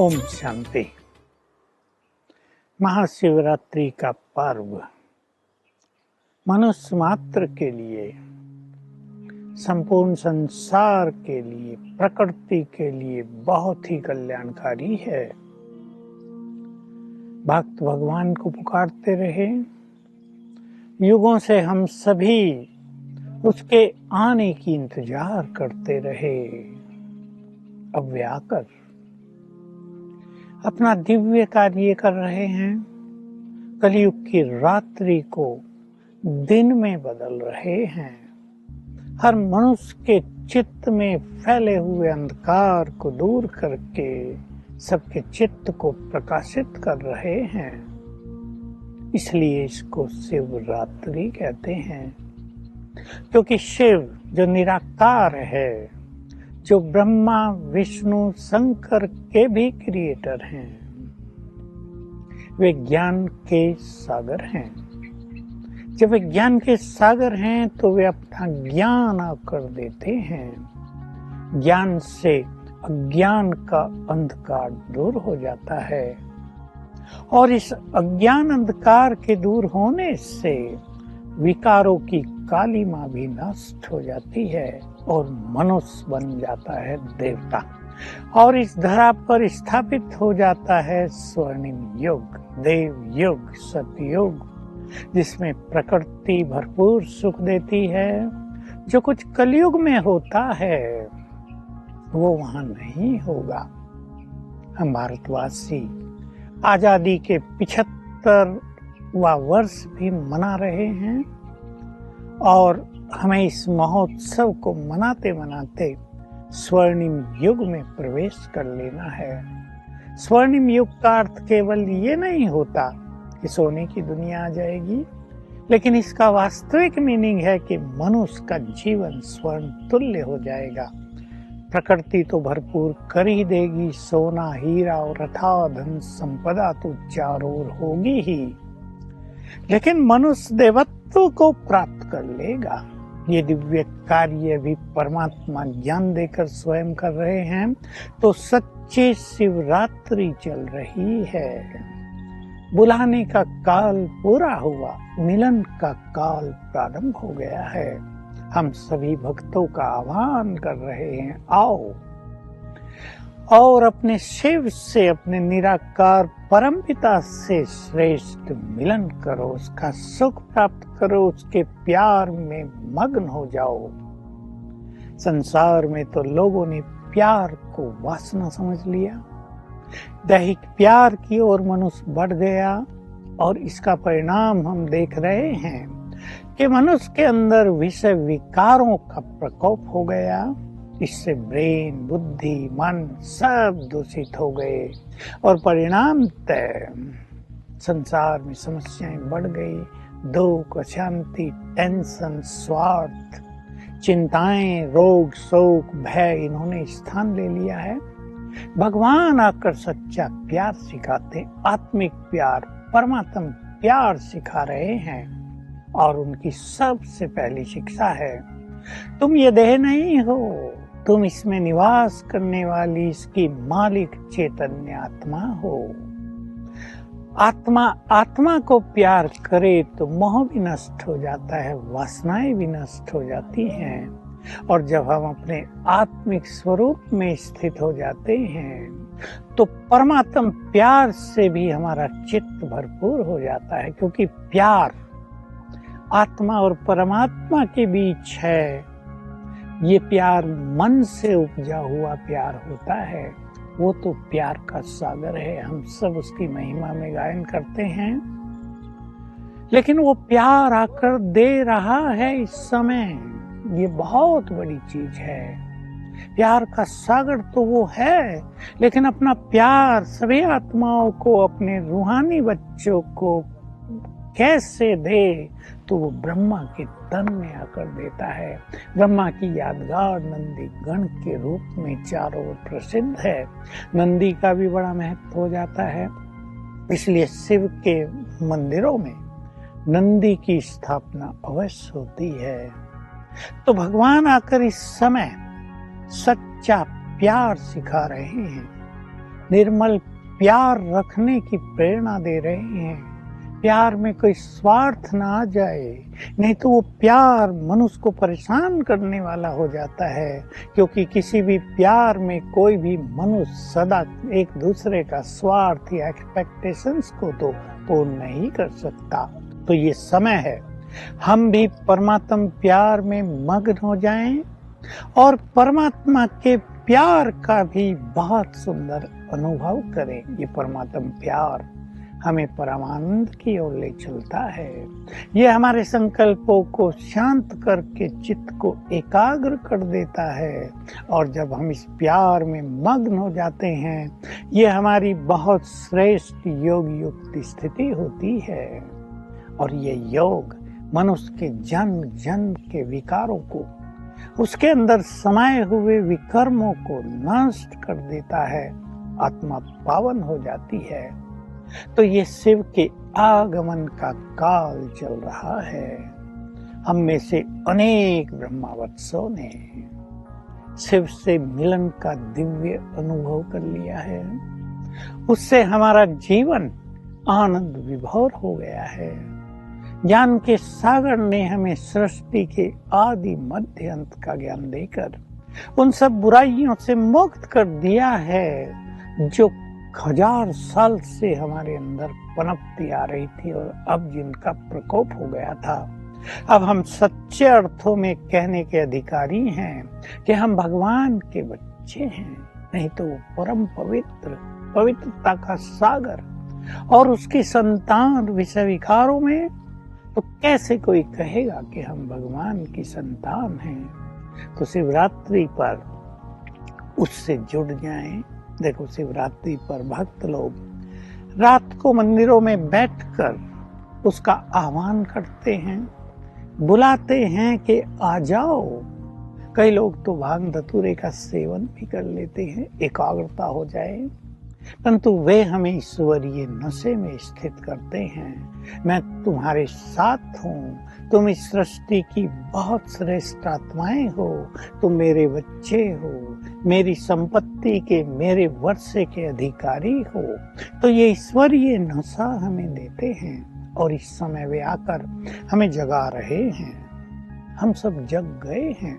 ओम शांति। महाशिवरात्रि का पर्व मनुष्य मात्र के लिए, संपूर्ण संसार के लिए, प्रकृति के लिए बहुत ही कल्याणकारी है। भक्त भगवान को पुकारते रहे, युगों से हम सभी उसके आने की इंतजार करते रहे। अब वे आकर अपना दिव्य कार्य कर रहे हैं। कलयुग की रात्रि को दिन में बदल रहे हैं। हर मनुष्य के चित्त में फैले हुए अंधकार को दूर करके सबके चित्त को प्रकाशित कर रहे हैं। इसलिए इसको शिवरात्रि कहते हैं, क्योंकि शिव जो निराकार है, जो ब्रह्मा विष्णु शंकर के भी क्रिएटर हैं, वे ज्ञान के सागर हैं। जब वे ज्ञान के सागर हैं तो वे अपना ज्ञान आकर देते हैं। ज्ञान से अज्ञान का अंधकार दूर हो जाता है और इस अज्ञान अंधकार के दूर होने से विकारों की कालिमा भी नष्ट हो जाती है और मनुष्य बन जाता है देवता, और इस धरा पर स्थापित हो जाता है स्वर्णिम युग, देव युग, सतयुग, जिसमें प्रकृति भरपूर सुख देती है। जो कुछ कलयुग में होता है वो वहां नहीं होगा। हम भारतवासी आजादी के 75वां वर्ष भी मना रहे हैं और हमें इस महोत्सव को मनाते मनाते स्वर्णिम युग में प्रवेश कर लेना है। स्वर्णिम युग का अर्थ केवल ये नहीं होता कि सोने की दुनिया आ जाएगी, लेकिन इसका वास्तविक मीनिंग है कि मनुष्य का जीवन स्वर्ण तुल्य हो जाएगा। प्रकृति तो भरपूर कर ही देगी, सोना हीरा और अथाह धन संपदा तो चारों ओर होगी ही, लेकिन मनुष्य देवत्व को प्राप्त कर लेगा। ये दिव्य कार्य भी परमात्मा ज्ञान देकर स्वयं कर रहे हैं, तो सच्ची शिवरात्रि चल रही है। बुलाने का काल पूरा हुआ, मिलन का काल प्रारंभ हो गया है। हम सभी भक्तों का आह्वान कर रहे हैं, आओ और अपने शिव से, अपने निराकार परमपिता से श्रेष्ठ मिलन करो, उसका सुख प्राप्त करो, उसके प्यार में मग्न हो जाओ। संसार में तो लोगों ने प्यार को वासना समझ लिया, दैहिक प्यार की ओर मनुष्य बढ़ गया और इसका परिणाम हम देख रहे हैं कि मनुष्य के अंदर विषय विकारों का प्रकोप हो गया। इससे ब्रेन, बुद्धि, मन सब दूषित हो गए और परिणाम तय संसार में समस्याएं बढ़ गई। दुख, अशांति, टेंशन, स्वार्थ, चिंताएं, रोग, शोक, भय, इन्होंने स्थान ले लिया है। भगवान आकर सच्चा प्यार सिखाते, आत्मिक प्यार, परमात्म प्यार सिखा रहे हैं और उनकी सबसे पहली शिक्षा है, तुम ये देह नहीं हो, तुम इसमें निवास करने वाली इसकी मालिक चैतन्य आत्मा हो। आत्मा को प्यार करे तो मोह भी नष्ट हो जाता है, वासनाएं भी नष्ट हो जाती हैं, और जब हम अपने आत्मिक स्वरूप में स्थित हो जाते हैं तो परमात्म प्यार से भी हमारा चित्त भरपूर हो जाता है, क्योंकि प्यार आत्मा और परमात्मा के बीच है। ये प्यार मन से उपजा हुआ प्यार होता है, वो तो प्यार का सागर है। हम सब उसकी महिमा में गायन करते हैं, लेकिन वो प्यार आकर दे रहा है इस समय, ये बहुत बड़ी चीज है। प्यार का सागर तो वो है, लेकिन अपना प्यार सभी आत्माओं को, अपने रूहानी बच्चों को कैसे दे, तो वो ब्रह्मा के तन में आकर देता है। ब्रह्मा की यादगार नंदी गण के रूप में चारों ओर प्रसिद्ध है। नंदी का भी बड़ा महत्व हो जाता है, इसलिए शिव के मंदिरों में नंदी की स्थापना अवश्य होती है। तो भगवान आकर इस समय सच्चा प्यार सिखा रहे हैं। निर्मल प्यार रखने की प्रेरणा दे रहे हैं। प्यार में कोई स्वार्थ ना आ जाए, नहीं तो वो प्यार मनुष्य को परेशान करने वाला हो जाता है, क्योंकि किसी भी प्यार में कोई भी मनुष्य सदा एक दूसरे का स्वार्थ या एक्सपेक्टेशंस को तो पूर्ण नहीं कर सकता। तो ये समय है हम भी परमात्मा प्यार में मग्न हो जाएं और परमात्मा के प्यार का भी बहुत सुंदर अनुभव करें। ये परमात्मा प्यार हमें परमानंद की ओर ले चलता है। ये हमारे संकल्पों को शांत करके चित्त को एकाग्र कर देता है, और जब हम इस प्यार में मग्न हो जाते हैं, ये हमारी बहुत श्रेष्ठ योग युक्त स्थिति होती है। और ये योग मनुष्य के जन्म जन्म के विकारों को, उसके अंदर समाये हुए विकर्मों को नष्ट कर देता है। आत्मा पावन हो जाती है। तो ये शिव के आगमन का काल चल रहा है। हम में से अनेक ब्रह्मावत्सों ने शिव से मिलन का दिव्य अनुभव कर लिया है। उससे हमारा जीवन आनंद विभोर हो गया है। ज्ञान के सागर ने हमें सृष्टि के आदि मध्य अंत का ज्ञान देकर उन सब बुराइयों से मुक्त कर दिया है जो 1000 साल से हमारे अंदर पनपती आ रही थी और अब जिनका प्रकोप हो गया था। अब हम सच्चे अर्थों में कहने के अधिकारी हैं कि हम भगवान के बच्चे हैं, नहीं तो वो परम पवित्र, पवित्रता का सागर और उसकी संतान विषय विकारों में, तो कैसे कोई कहेगा कि हम भगवान की संतान हैं। तो शिवरात्रि पर उससे जुड़ जाएं। देखो, शिवरात्रि पर भक्त लोग रात को मंदिरों में बैठकर उसका आह्वान करते हैं, बुलाते हैं कि आ जाओ। कई लोग तो भांग धतूरे का सेवन भी कर लेते हैं, एकाग्रता हो जाए, परंतु वे हमें ईश्वरीय नशे में स्थित करते हैं। मैं तुम्हारे साथ हूँ, तुम इस सृष्टि की बहुत श्रेष्ठ आत्माएं हो, तुम मेरे बच्चे हो, मेरी संपत्ति के, मेरे वर्षे के अधिकारी हो। तो ये ईश्वरीय नशा हमें देते हैं और इस समय वे आकर हमें जगा रहे हैं। हम सब जग गए हैं,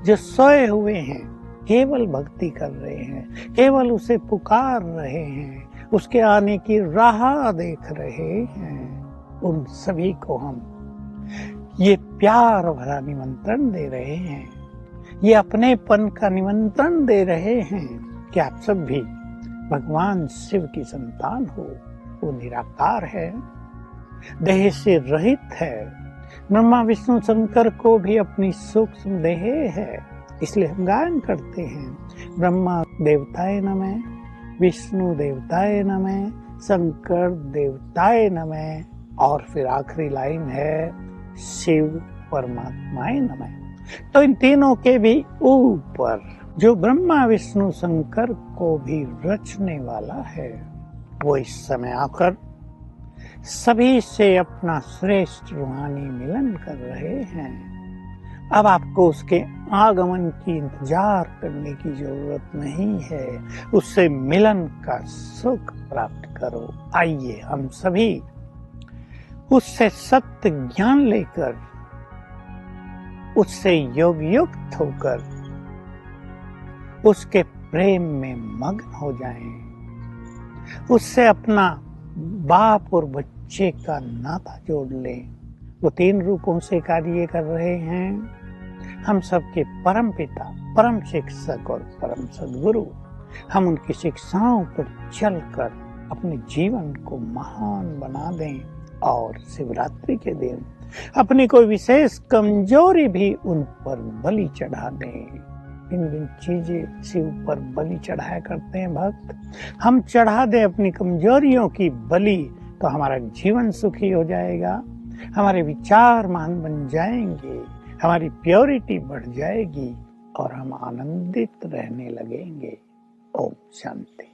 जो सोए हुए हैं केवल भक्ति कर रहे हैं, केवल उसे पुकार रहे हैं, उसके आने की राह देख रहे हैं। उन सभी को हम ये प्यार भरा निमंत्रण दे रहे हैं, ये अपनेपन का निमंत्रण दे रहे हैं कि आप सब भी भगवान शिव की संतान हो। वो निराकार है, देह से रहित है। ब्रह्मा विष्णु शंकर को भी अपनी सूक्ष्म देह है, इसलिए हम गायन करते हैं, ब्रह्मा देवताय नमः, विष्णु देवताय नमः, शंकर देवताय नमः, और फिर आखिरी लाइन है शिव परमात्माय नमः। तो इन तीनों के भी ऊपर जो ब्रह्मा विष्णु शंकर को भी रचने वाला है, वो इस समय आकर सभी से अपना श्रेष्ठ रूहानी मिलन कर रहे हैं। अब आपको उसके आगमन की इंतजार करने की जरूरत नहीं है, उससे मिलन का सुख प्राप्त करो। आइए हम सभी उससे सत्य ज्ञान लेकर, उससे योग युक्त होकर उसके प्रेम में मग्न हो जाएं, उससे अपना बाप और बच्चे का नाता जोड़ लें। वो 3 रूपों से कार्य कर रहे हैं। हम सबके परम पिता, परम शिक्षक और परम सद्गुरु। हम उनकी शिक्षाओं पर चलकर अपने जीवन को महान बना दें और शिवरात्रि के दिन अपनी कोई विशेष कमजोरी भी उन पर बलि चढ़ा दें। इन चीजें शिव पर बलि चढ़ाया करते हैं भक्त। हम चढ़ा दें अपनी कमजोरियों की बलि, तो हमारा जीवन सुखी हो जाएगा, हमारे विचार महान बन जाएंगे, हमारी प्योरिटी बढ़ जाएगी और हम आनंदित रहने लगेंगे। ओम शांति।